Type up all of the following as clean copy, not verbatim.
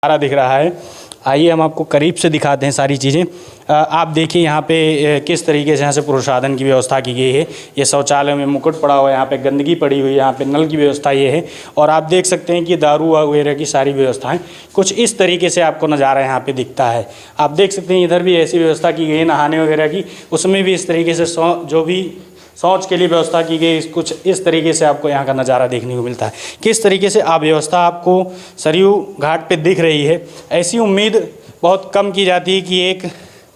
नज़ारा दिख रहा है। आइए हम आपको करीब से दिखाते हैं सारी चीज़ें। आप देखिए यहाँ पे किस तरीके से यहाँ से पुरुषाधन की व्यवस्था की गई है। ये शौचालय में मुकुट पड़ा हुआ है, यहाँ पे गंदगी पड़ी हुई है, यहाँ पे नल की व्यवस्था ये है। और आप देख सकते हैं कि दारू वगैरह की सारी व्यवस्थाएं कुछ इस तरीके से आपको नज़ारा यहाँ पे दिखता है। आप देख सकते हैं इधर भी ऐसी व्यवस्था की गई है नहाने वगैरह की, उसमें भी इस तरीके से जो भी शौच के लिए व्यवस्था की गई कुछ इस तरीके से आपको यहाँ का नज़ारा देखने को मिलता है। किस तरीके से व्यवस्था आपको सरयू घाट पे दिख रही है, ऐसी उम्मीद बहुत कम की जाती है कि एक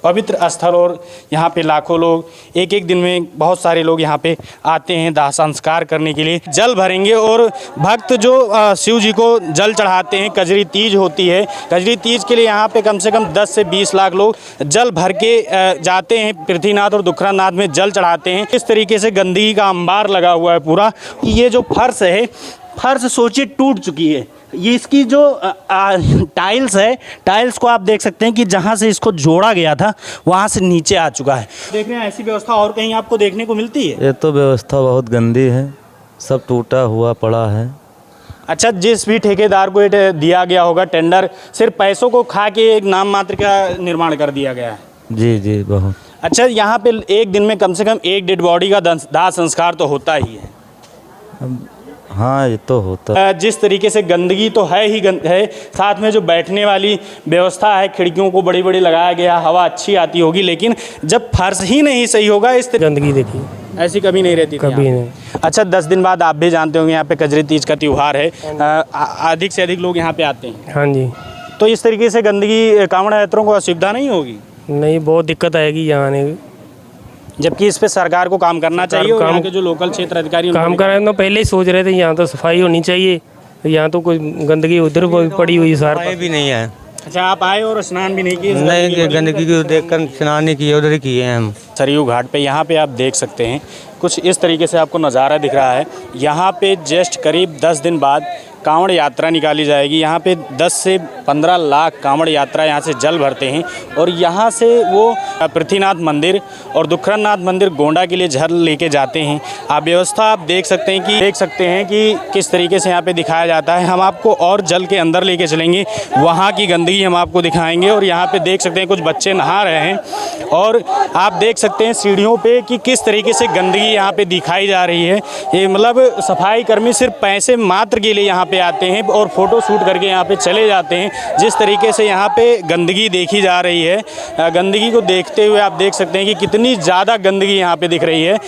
पवित्र स्थल और यहाँ पे लाखों लोग एक एक दिन में बहुत सारे लोग यहाँ पे आते हैं दाह संस्कार करने के लिए, जल भरेंगे। और भक्त जो शिव जी को जल चढ़ाते हैं, कजरी तीज होती है, कजरी तीज के लिए यहाँ पे कम से कम 10 से 20 लाख लोग जल भर के जाते हैं, पृथ्वीनाथ और दुखरानाथ में जल चढ़ाते हैं। इस तरीके से गंदगी का अंबार लगा हुआ है पूरा। ये जो फर्श है, फर्श सोचिए टूट चुकी है। ये इसकी जो टाइल्स है, टाइल्स को आप देख सकते हैं कि जहाँ से इसको जोड़ा गया था वहाँ से नीचे आ चुका है। देख रहे हैं ऐसी व्यवस्था और कहीं आपको देखने को मिलती है? ये तो व्यवस्था बहुत गंदी है, सब टूटा हुआ पड़ा है। अच्छा, जिस भी ठेकेदार को ये दिया गया होगा टेंडर, सिर्फ पैसों को खा के एक नाम मात्र का निर्माण कर दिया गया है। जी जी बहुत। अच्छा, यहाँ पे एक दिन में कम से कम एक डेड बॉडी का दाह संस्कार तो होता ही है। हाँ ये तो होता है। जिस तरीके से गंदगी तो है ही है, साथ में जो बैठने वाली व्यवस्था है, खिड़कियों को बड़ी बड़ी लगाया गया, हवा अच्छी आती होगी, लेकिन जब फर्श ही नहीं सही होगा इस गंदगी देखिए ऐसी कभी नहीं रहती, कभी नहीं। अच्छा, 10 दिन बाद आप भी जानते होंगे यहाँ पे कजरी तीज का त्यौहार है, अधिक से अधिक लोग यहाँ पे आते हैं। हाँ जी। तो इस तरीके से गंदगी कांवड़ यात्रियों को असुविधा नहीं होगी? नहीं, बहुत दिक्कत आएगी यहाँ आने की। जबकि इस पे सरकार को काम करना चाहिए और यहाँ के जो लोकल क्षेत्र अधिकारी काम कर रहे हैं तो पहले ही सोच रहे थे यहाँ तो सफाई होनी चाहिए, यहाँ तो कोई गंदगी उधर पड़ी हुई सारी भी नहीं है। अच्छा, आप आए और स्नान भी नहीं किए? नहीं, गंदगी को देखकर स्नान नहीं किए, उधर ही किए हैं हम। सरयू घाट पे यहाँ पे आप देख सकते हैं कुछ इस तरीके से आपको नज़ारा दिख रहा है। यहाँ पे जस्ट करीब 10 दिन बाद कांवड़ यात्रा निकाली जाएगी। यहाँ पे 10 से 15 लाख कांवड़ यात्रा यहाँ से जल भरते हैं और यहाँ से वो पृथ्वीनाथ मंदिर और दुखरानाथ मंदिर गोंडा के लिए जल लेके जाते हैं। आप व्यवस्था आप देख सकते हैं कि किस तरीके से यहाँ पे दिखाया जाता है। हम आपको और जल के अंदर लेके चलेंगे, वहाँ की गंदगी हम आपको दिखाएंगे। और यहाँ पे देख सकते हैं कुछ बच्चे नहा रहे हैं और आप देख सकते हैं सीढ़ियों पे कि किस तरीके से गंदगी यहाँ पे दिखाई जा रही है। ये मतलब सफाई कर्मी सिर्फ पैसे मात्र के लिए यहाँ पे आते हैं और फोटो शूट करके यहाँ पे चले जाते हैं। जिस तरीके से यहाँ पे गंदगी देखी जा रही है, गंदगी को देखते हुए आप देख सकते हैं कि कितनी ज़्यादा गंदगी यहाँ पे दिख रही है।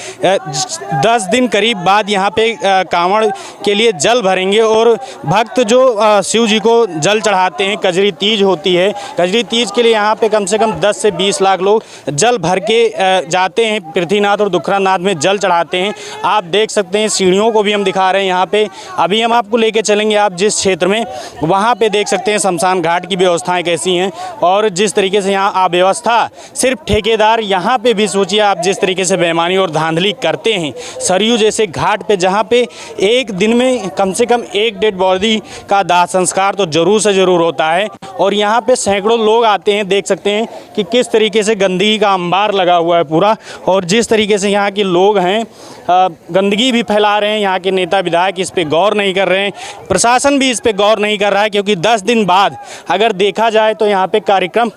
10 दिन करीब बाद यहाँ पे कांवड़ के लिए जल भरेंगे और भक्त जो शिव जी को जल चढ़ाते हैं, कजरी तीज होती है, कजरी तीज के लिए यहाँ पे कम से कम 10 से 20 लाख लोग जल भर के जाते हैं, पृथ्वीनाथ और दुखरानाथ में जल चढ़ाते हैं। आप देख सकते हैं सीढ़ियों को भी हम दिखा रहे हैं यहाँ पे। अभी हम आपको लेके चलेंगे आप जिस क्षेत्र में, वहाँ पे देख सकते हैं शमशान घाट की व्यवस्थाएं कैसी हैं और जिस तरीके से यहाँ अव्यवस्था सिर्फ ठेकेदार, यहाँ पे भी सोचिए आप जिस तरीके से बेईमानी और धांधली करते हैं सरयू जैसे घाट पे, जहाँ पे एक दिन में कम से कम एक डेड बॉडी का दाह संस्कार तो जरूर से ज़रूर होता है और यहाँ पे सैकड़ों लोग आते हैं। देख सकते हैं कि किस तरीके से गंदगी का अंबार लगा हुआ है पूरा और जिस तरीके से यहाँ के लोग हैं गंदगी भी फैला रहे हैं। यहाँ के नेता विधायक इस पे गौर नहीं कर रहे हैं, प्रशासन भी इस पे गौर नहीं कर रहा है, क्योंकि 10 दिन बाद अगर देखा जाए तो यहाँ पे कार्यक्रम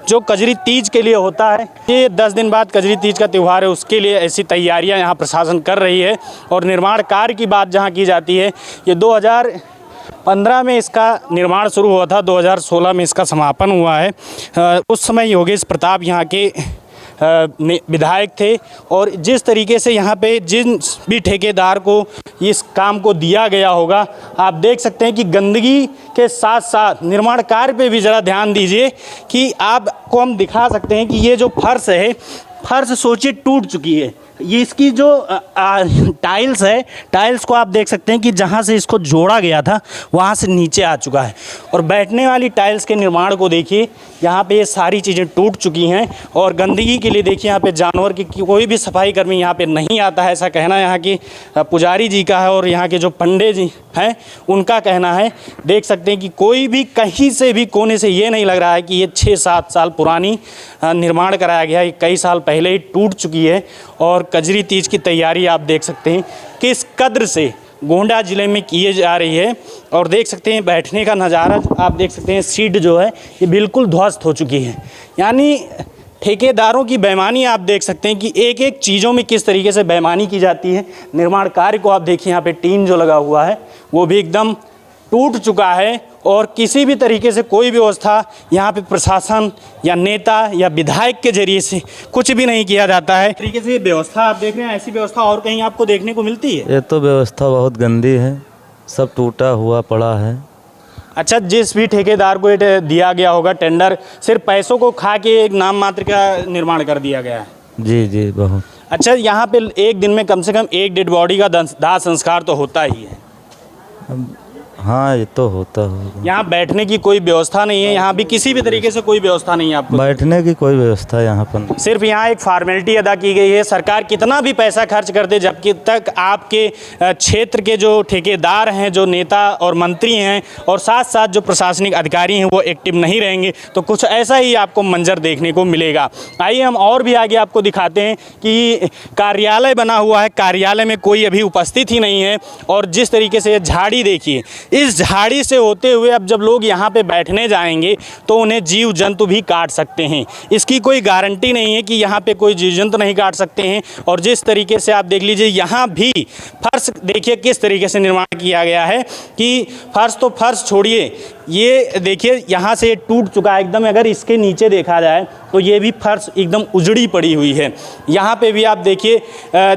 जो कजरी तीज के लिए होता है, ये 10 दिन बाद कजरी तीज का त्यौहार है, उसके लिए ऐसी तैयारियां यहाँ प्रशासन कर रही है। और निर्माण कार्य की बात जहाँ की जाती है, ये 2015 में इसका निर्माण शुरू हुआ था, 2016 में इसका समापन हुआ है। उस समय योगेश प्रताप यहाँ के विधायक थे और जिस तरीके से यहाँ पे जिन भी ठेकेदार को इस काम को दिया गया होगा, आप देख सकते हैं कि गंदगी के साथ साथ निर्माण कार्य पे भी ज़रा ध्यान दीजिए कि आपको हम दिखा सकते हैं कि ये जो फर्श है, फर्श सोचिए टूट चुकी है। ये इसकी जो टाइल्स है, टाइल्स को आप देख सकते हैं कि जहाँ से इसको जोड़ा गया था वहाँ से नीचे आ चुका है। और बैठने वाली टाइल्स के निर्माण को देखिए, यहाँ पे ये सारी चीज़ें टूट चुकी हैं। और गंदगी के लिए देखिए यहाँ पे जानवर की कोई भी सफाई कर्मी यहाँ पे नहीं आता है, ऐसा कहना यहाँ की पुजारी जी का है और यहाँ के जो पंडित जी हैं उनका कहना है। देख सकते हैं कि कोई भी कहीं से भी कोने से ये नहीं लग रहा है कि ये 6-7 साल पुरानी निर्माण कराया गया है, कई साल पहले ही टूट चुकी है। और कजरी तीज की तैयारी आप देख सकते हैं किस कद्र से गोंडा ज़िले में किए जा रही है। और देख सकते हैं बैठने का नज़ारा आप देख सकते हैं, सीट जो है ये बिल्कुल ध्वस्त हो चुकी है। यानी ठेकेदारों की बेईमानी आप देख सकते हैं कि एक एक चीज़ों में किस तरीके से बेईमानी की जाती है। निर्माण कार्य को आप देखिए, यहाँ पे टीन जो लगा हुआ है वो भी एकदम टूट चुका है और किसी भी तरीके से कोई व्यवस्था यहाँ पे प्रशासन या नेता या विधायक के जरिए से कुछ भी नहीं किया जाता है। तरीके से व्यवस्था आप देख रहे हैं, ऐसी व्यवस्था और कहीं आपको देखने को मिलती है? ये तो व्यवस्था बहुत गंदी है, सब टूटा हुआ पड़ा है। अच्छा, जिस भी ठेकेदार को ये दिया गया होगा टेंडर, सिर्फ पैसों को खा के एक नाम मात्र का निर्माण कर दिया गया है। जी जी बहुत। अच्छा, यहाँ पे एक दिन में कम से कम एक डेड बॉडी का दाह संस्कार तो होता ही है। हाँ ये तो होता होगा। यहाँ बैठने की कोई व्यवस्था नहीं है, यहाँ भी किसी भी तरीके से कोई व्यवस्था नहीं है आपको? बैठने की कोई व्यवस्था यहाँ पर नहीं। सिर्फ यहाँ एक फॉर्मेलिटी अदा की गई है। सरकार कितना भी पैसा खर्च कर दे, जबकि तक आपके क्षेत्र के जो ठेकेदार हैं, जो नेता और मंत्री हैं और साथ साथ जो प्रशासनिक अधिकारी हैं वो एक्टिव नहीं रहेंगे तो कुछ ऐसा ही आपको मंजर देखने को मिलेगा। आइए हम और भी आगे आपको दिखाते हैं कि कार्यालय बना हुआ है, कार्यालय में कोई अभी उपस्थित ही नहीं है। और जिस तरीके से झाड़ी देखिए, इस झाड़ी से होते हुए अब जब लोग यहाँ पे बैठने जाएंगे तो उन्हें जीव जंतु भी काट सकते हैं। इसकी कोई गारंटी नहीं है कि यहाँ पे कोई जीव जंतु नहीं काट सकते हैं। और जिस तरीके से आप देख लीजिए, यहाँ भी फर्श देखिए किस तरीके से निर्माण किया गया है कि फर्श तो फर्श छोड़िए, ये देखिए यहाँ से टूट चुका है एकदम। अगर इसके नीचे देखा जाए तो ये भी फर्श एकदम उजड़ी पड़ी हुई है। यहाँ पे भी आप देखिए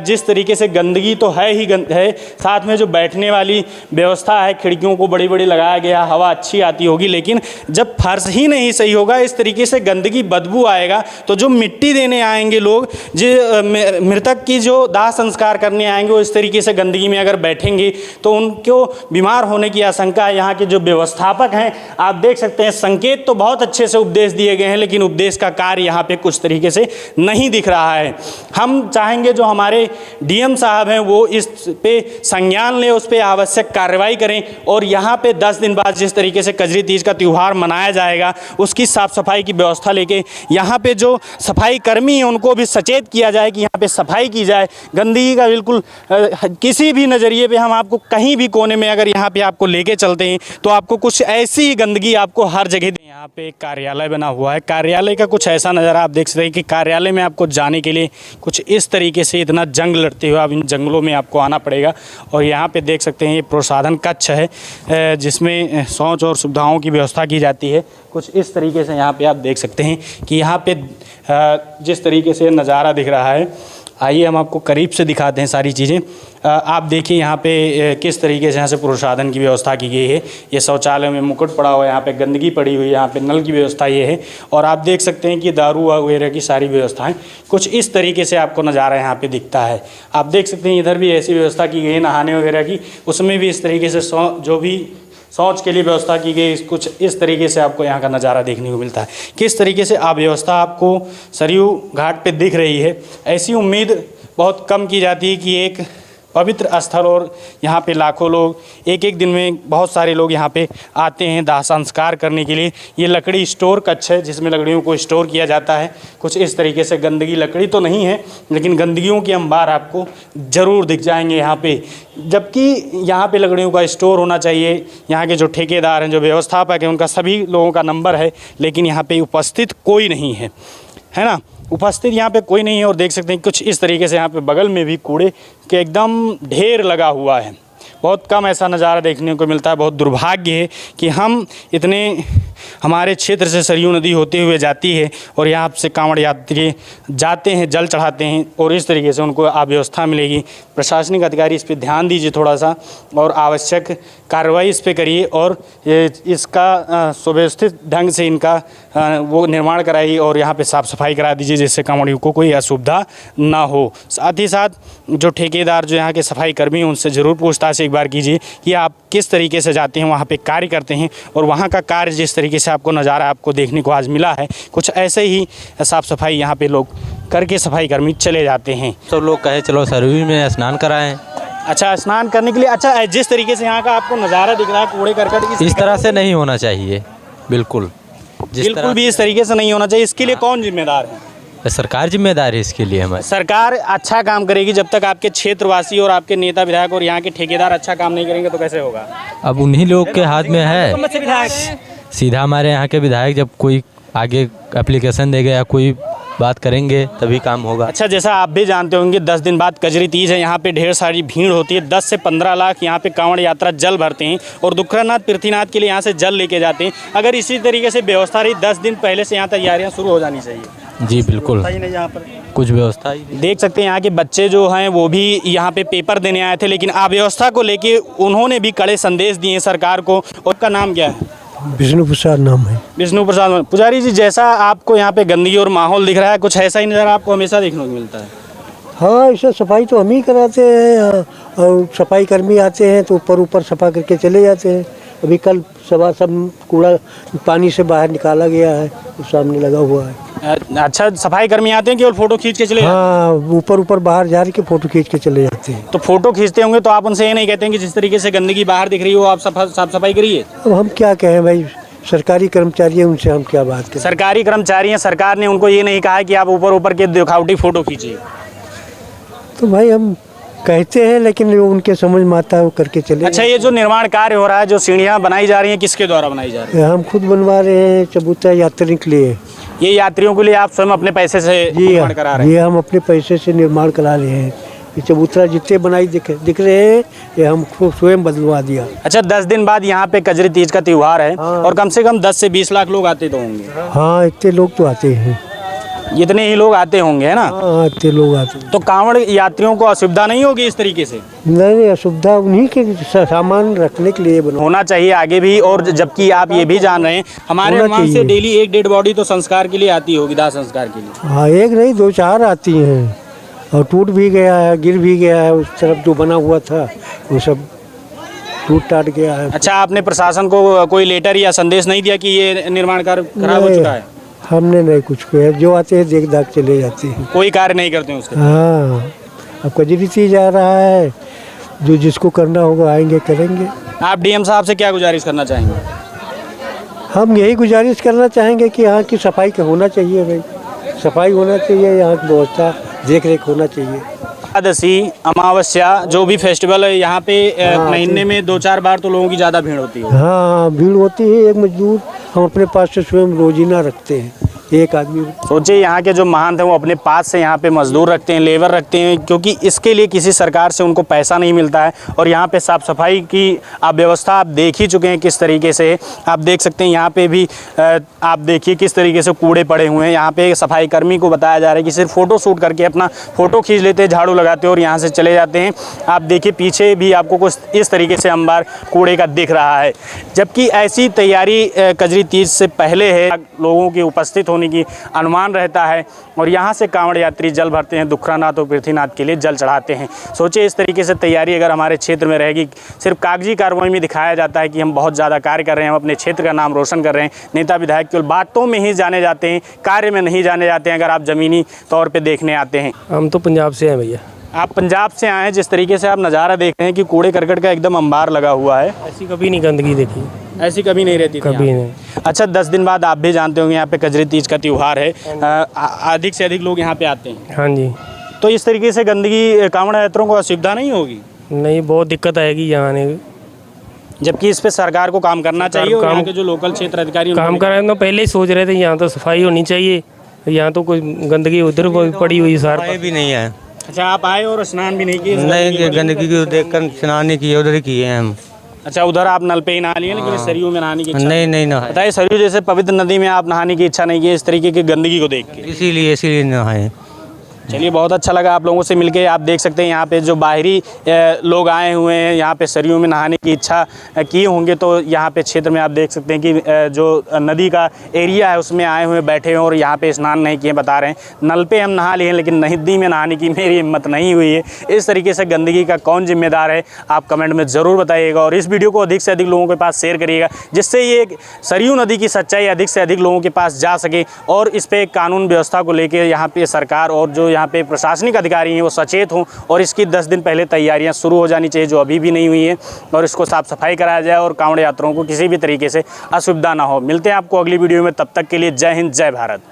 जिस तरीके से गंदगी तो है ही है, साथ में जो बैठने वाली व्यवस्था है, खिड़कियों को बड़ी बड़ी लगाया गया, हवा अच्छी आती होगी, लेकिन जब फर्श ही नहीं सही होगा, इस तरीके से गंदगी बदबू आएगा तो जो मिट्टी देने आएंगे लोग, जो मृतक की जो दाह संस्कार करने आएंगे, वो इस तरीके से गंदगी में अगर बैठेंगे तो उनको बीमार होने की आशंका है। यहाँ के जो व्यवस्थापक हैं आप देख सकते हैं, संकेत तो बहुत अच्छे से उपदेश दिए गए हैं, लेकिन उपदेश का कार्य यहाँ पे कुछ तरीके से नहीं दिख रहा है। हम चाहेंगे जो हमारे डीएम साहब हैं वो इस पे संज्ञान लें, उस पे आवश्यक कार्रवाई करें और यहाँ पे 10 दिन बाद जिस तरीके से कजरी तीज का त्यौहार मनाया जाएगा उसकी साफ सफाई की व्यवस्था लेके यहाँ पे जो सफाई कर्मी हैं उनको भी सचेत किया जाए कि यहाँ पे सफाई की जाए। गंदगी का बिल्कुल किसी भी नज़रिए पे हम आपको कहीं भी कोने में अगर यहाँ पे आपको लेके चलते हैं तो आपको कुछ ऐसी ही गंदगी आपको हर जगह। यहाँ पे एक कार्यालय बना हुआ है, कार्यालय का कुछ ऐसा नज़ारा आप देख सकते हैं कि कार्यालय में आपको जाने के लिए कुछ इस तरीके से इतना जंग लड़ते हुए आप इन जंगलों में आपको आना पड़ेगा। और यहाँ पे देख सकते हैं ये प्रसाधन कक्ष है जिसमें शौच और सुविधाओं की व्यवस्था की जाती है। कुछ इस तरीके से यहाँ पे आप देख सकते हैं कि यहाँ पे जिस तरीके से नज़ारा दिख रहा है, आइए हम आपको करीब से दिखाते हैं सारी चीज़ें। आप देखिए यहाँ पे किस तरीके से यहाँ से प्रसाधन की व्यवस्था की गई है। ये शौचालय में मुकुट पड़ा हुआ है, यहाँ पे गंदगी पड़ी हुई है, यहाँ पे नल की व्यवस्था ये है। और आप देख सकते हैं कि दारू वगैरह की सारी व्यवस्थाएं कुछ इस तरीके से आपको नज़ारा यहाँ पे दिखता है। आप देख सकते हैं इधर भी ऐसी व्यवस्था की गई है नहाने वगैरह की, उसमें भी इस तरीके से जो भी शौच के लिए व्यवस्था की गई, कुछ इस तरीके से आपको यहाँ का नज़ारा देखने को मिलता है। किस तरीके से अव्यवस्था आपको सरयू घाट पे दिख रही है, ऐसी उम्मीद बहुत कम की जाती है कि एक पवित्र स्थल और यहाँ पे लाखों लोग एक एक दिन में बहुत सारे लोग यहाँ पे आते हैं दाह संस्कार करने के लिए। ये लकड़ी स्टोर कक्ष है जिसमें लकड़ियों को स्टोर किया जाता है। कुछ इस तरीके से गंदगी, लकड़ी तो नहीं है लेकिन गंदगियों के अंबार आपको ज़रूर दिख जाएंगे यहाँ पे, जबकि यहाँ पे लकड़ियों का स्टोर होना चाहिए। यहाँ के जो ठेकेदार हैं, जो व्यवस्थापक हैं, उनका सभी लोगों का नंबर है, लेकिन यहाँ पे उपस्थित कोई नहीं है ना, उपस्थित यहाँ पे कोई नहीं है। और देख सकते हैं कुछ इस तरीके से यहाँ पे बगल में भी कूड़े के एकदम ढेर लगा हुआ है। बहुत कम ऐसा नज़ारा देखने को मिलता है। बहुत दुर्भाग्य है कि हम इतने हमारे क्षेत्र से सरयू नदी होते हुए जाती है और यहाँ से कांवड़ यात्री जाते हैं, जल चढ़ाते हैं और इस तरीके से उनको अव्यवस्था मिलेगी। प्रशासनिक अधिकारी इस पर ध्यान दीजिए थोड़ा सा और आवश्यक कार्रवाई इस पर करिए और इसका सुव्यवस्थित ढंग से इनका वो निर्माण कराइए और यहाँ पे साफ़ सफाई करा दीजिए जिससे कांवड़ियों को कोई असुविधा ना हो। साथ ही साथ जो ठेकेदार, जो यहाँ के सफाई कर्मी हैं, उनसे ज़रूर पूछताछ एक बार कीजिए कि आप किस तरीके से जाते हैं, वहाँ पे कार्य करते हैं और वहाँ का कार्य जिस तरीके से आपको नज़ारा आपको देखने को आज मिला है, कुछ ऐसे ही साफ़ सफाई यहाँ पे लोग करके सफाई कर्मी चले जाते हैं। तो लोग कहे चलो सरयू में स्नान कराएं। अच्छा, स्नान करने के लिए। अच्छा, जिस तरीके से यहाँ का आपको नज़ारा दिख रहा है कूड़े करकट, इस तरह से नहीं होना चाहिए, बिल्कुल भी इस तरीके से नहीं होना चाहिए। इसके लिए कौन जिम्मेदार है? सरकार जिम्मेदार है इसके लिए हमारे। सरकार अच्छा काम करेगी जब तक आपके क्षेत्रवासी और आपके नेता विधायक और यहाँ के ठेकेदार अच्छा काम नहीं करेंगे तो कैसे होगा? अब उन्हीं लोग के हाथ में है। सीधा हमारे यहाँ के विधायक जब कोई आगे एप्लीकेशन देंगे या कोई बात करेंगे तभी काम होगा। अच्छा, जैसा आप भी जानते होंगे 10 दिन बाद कजरी तीज है, यहाँ पे ढेर सारी भीड़ होती है। 10 से 15 लाख यहाँ पे कांवड़ यात्रा जल भरते हैं और दुखरानाथ पृथ्वीनाथ के लिए यहाँ से जल लेके जाते हैं। अगर इसी तरीके से व्यवस्था रही 10 दिन पहले से यहाँ तैयारियाँ शुरू हो जानी चाहिए। जी बिल्कुल, नहीं यहाँ पर कुछ व्यवस्था ही देख सकते हैं। यहाँ के बच्चे जो हैं वो भी यहाँ पे पेपर देने आए थे, लेकिन अव्यवस्था को लेके उन्होंने भी कड़े संदेश दिए सरकार को। उनका नाम क्या है? विष्णु प्रसाद नाम है। विष्णु प्रसाद। पुजारी जी, जैसा आपको यहाँ पे गंदगी और माहौल दिख रहा है, कुछ ऐसा ही नज़ारा आपको हमेशा देखने को मिलता है? हाँ, ऐसा सफाई तो हम ही कराते हैं और सफाई कर्मी आते हैं तो ऊपर सफा करके चले जाते हैं। अभी कल सुबह सब कूड़ा पानी से बाहर निकाला गया है, तो सामने लगा हुआ है। अच्छा, सफाई कर्मी आते हैं केवल फोटो खींच के चले? हाँ, ऊपर बाहर जा के फोटो खींच के चले जाते हैं। तो फोटो खींचते होंगे तो आप उनसे ये नहीं कहते हैं कि जिस तरीके से गंदगी बाहर दिख रही हो आप साफ सफाई करिए? अब हम क्या कहें भाई, सरकारी कर्मचारी है, उनसे हम क्या बात करें। सरकारी कर्मचारी हैं, सरकार ने उनको ये नहीं कहा है कि आप ऊपर के दिखावटी फोटो खींचिए? तो भाई हम कहते हैं लेकिन वो उनके समझ में आता है वो करके चले। अच्छा, ये जो निर्माण कार्य हो रहा है, जो सीढ़ियाँ बनाई जा रही हैं, किसके द्वारा बनाई जा रही है? हम खुद बनवा रहे हैं चबूतरा यात्री के लिए। ये यात्रियों के लिए आप स्वयं अपने पैसे से निर्माण करा रहे हैं? ये हम अपने पैसे से निर्माण करा रहे हैं। ये चबूतरा जितने बनाई दिख रहे हैं ये हम खुद स्वयं बदलवा दिया। अच्छा, 10 दिन बाद यहाँ पे कजरी तीज का त्योहार है। हाँ। और कम से कम 10 से 20 लाख लोग आते तो होंगे? हाँ, इतने लोग तो आते हैं। इतने ही लोग आते होंगे, है ना? हाँ, इतने लोग आते हैं। तो कांवड़ यात्रियों को असुविधा नहीं होगी इस तरीके से? नहीं, असुविधा उन्हीं के सामान रखने के लिए बना होना चाहिए आगे भी। और जबकि आप ये भी जान रहे हैं हमारे होना वहाँ से चाहिए। डेली एक डेड बॉडी तो संस्कार के लिए आती होगी, दाह संस्कार के लिए। हाँ, एक नहीं 2-4 आती हैं और टूट भी गया है, गिर भी गया है। उस तरफ जो बना हुआ था वो सब टूट टाट गया है। अच्छा, आपने प्रशासन को कोई लेटर या संदेश नहीं दिया कि ये निर्माण कार्य खराब हो चुका है? हमने नहीं कुछ किया, जो आते हैं देख दाख चले जाते हैं। कोई कार्य नहीं करते हैं उसके? हाँ, अब कजरी तीज जा रहा है, जो जिसको करना होगा आएंगे करेंगे। आप डीएम साहब से क्या गुजारिश करना चाहेंगे? हम यही गुजारिश करना चाहेंगे कि यहाँ की सफाई का होना चाहिए भाई, सफाई होना चाहिए, यहाँ की व्यवस्था देख रेख होना चाहिए। एकादशी, अमावस्या, जो भी फेस्टिवल है यहाँ पे महीने में 2-4 बार तो लोगों की ज़्यादा भीड़ होती है। हाँ, भीड़ होती है। एक मजदूर हम अपने पास से स्वयं रोजीना रखते हैं, एक आदमी। सोचिए, यहाँ के जो महंत हैं वो अपने पास से यहाँ पे मजदूर रखते हैं, लेबर रखते हैं, क्योंकि इसके लिए किसी सरकार से उनको पैसा नहीं मिलता है। और यहाँ पे साफ़ सफाई की आप व्यवस्था आप देख ही चुके हैं किस तरीके से। आप देख सकते हैं यहाँ पे भी आप देखिए किस तरीके से कूड़े पड़े हुए हैं। यहाँ पे सफाई कर्मी को बताया जा रहा है कि सिर्फ फ़ोटो शूट करके अपना फ़ोटो खींच लेते हैं, झाड़ू लगाते हैं और यहाँ से चले जाते हैं। आप देखिए पीछे भी आपको कुछ इस तरीके से अंबार कूड़े का दिख रहा है। जबकि ऐसी तैयारी कजरी तीज से पहले है, लोगों की उपस्थित होने की अनुमान रहता है और यहाँ से कांवड़ यात्री जल भरते हैं, दुखरानाथ और पृथ्वीनाथ के लिए जल चढ़ाते हैं। सोचिए, इस तरीके से तैयारी अगर हमारे क्षेत्र में रहेगी, सिर्फ कागजी कार्रवाई में दिखाया जाता है कि हम बहुत ज़्यादा कार्य कर रहे हैं, हम अपने क्षेत्र का नाम रोशन कर रहे हैं। नेता विधायक केवल बातों में ही जाने जाते हैं, कार्य में नहीं जाने जाते हैं। अगर आप ज़मीनी तौर पर देखने आते हैं। हम तो पंजाब से हैं भैया। आप पंजाब से आए हैं, जिस तरीके से आप नज़ारा देख रहे हैं कि कूड़े करकट का एकदम अंबार लगा हुआ है, ऐसी कभी नहीं गंदगी देखी, ऐसी कभी नहीं रहती थी कभी यहाँ। नहीं। अच्छा, 10 दिन बाद आप भी जानते होंगे यहाँ पे कजरी तीज का त्यौहार है, अधिक से अधिक लोग यहाँ पे आते हैं। हाँ जी। तो इस तरीके से गंदगी कांवड़ यात्रियों को असुविधा नहीं होगी? नहीं, बहुत दिक्कत आएगी यहाँ आने की। जबकि इस पे सरकार को काम करना चाहिए और यहाँ के जो लोकल क्षेत्र अधिकारी काम कर रहे हैं तो पहले ही सोच रहे थे यहाँ तो सफाई होनी चाहिए, यहाँ तो कोई गंदगी उधर पड़ी हुई सार भी नहीं है। अच्छा, आप आए और स्नान भी नहीं किए? नहीं, गंदगी को देखकर स्नान नहीं किए, उधर ही किए हैं हम। अच्छा, उधर आप नल पे ही नहा लिए, लेकिन सरयू में नहाने की इच्छा नहीं नहाए, बताइए, सरयू जैसे पवित्र नदी में आप नहाने की इच्छा नहीं की इस तरीके की गंदगी को देख के? इसीलिए नहाए। चलिए, बहुत अच्छा लगा आप लोगों से मिलके। आप देख सकते हैं यहाँ पे जो बाहरी लोग आए हुए हैं, यहाँ पे सरयू में नहाने की इच्छा किए होंगे, तो यहाँ पे क्षेत्र में आप देख सकते हैं कि जो नदी का एरिया है उसमें आए हुए बैठे हैं और यहाँ पे स्नान नहीं किए, बता रहे हैं नल पे हम नहा लिए लेकिन नदी में नहाने की मेरी हिम्मत नहीं हुई है। इस तरीके से गंदगी का कौन जिम्मेदार है, आप कमेंट में ज़रूर बताइएगा और इस वीडियो को अधिक से अधिक लोगों के पास शेयर करिएगा, जिससे ये सरयू नदी की सच्चाई अधिक से अधिक लोगों के पास जा सके और इस पर कानून व्यवस्था को लेकर यहाँ पे सरकार और जो यहाँ पे प्रशासनिक अधिकारी हैं वो सचेत हों और इसकी 10 दिन पहले तैयारियां शुरू हो जानी चाहिए, जो अभी भी नहीं हुई है, और इसको साफ सफाई कराया जाए और कांवड़ यात्रियों को किसी भी तरीके से असुविधा ना हो। मिलते हैं आपको अगली वीडियो में, तब तक के लिए जय हिंद, जय भारत।